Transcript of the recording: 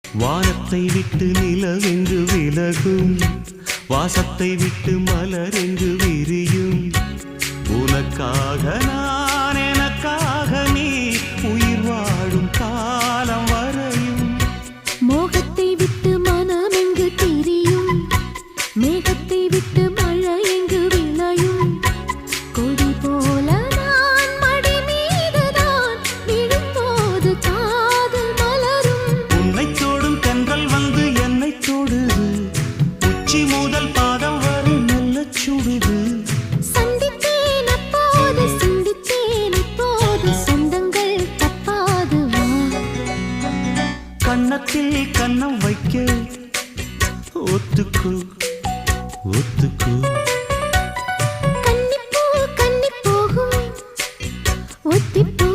வானத்தை விட்டு நிலவென்று விலகும், வாசத்தை விட்டு மலரென்று விரியும். உனக்காக நான், எனக்காக நீ, உயிர் வாழும் காலம் வரையும். மோகத்தை விட்டு மனம் எங்கு திரியும், மேகத்தை விட்டு மழை எங்கு விளையும். கொடி போல நான் மடி மீதுதான் விழும்போது காதல் மலரும். உன்னை தோடும் தென்றல் வந்து என்னை தொடுது, உச்சி முதல் பாதம் வரை நல்ல சுடுது. சந்தித்தேன் அப்போது, சிந்தித்தேன் இப்போது, சொந்தங்கள் தப்பாது வா. கன்னத்தில் கன்னம் வைக்க ஒத்துக்கு ஒத்துக்கு. கன்னிப்பூ கன்னி போகும், ஒத்திப்போ.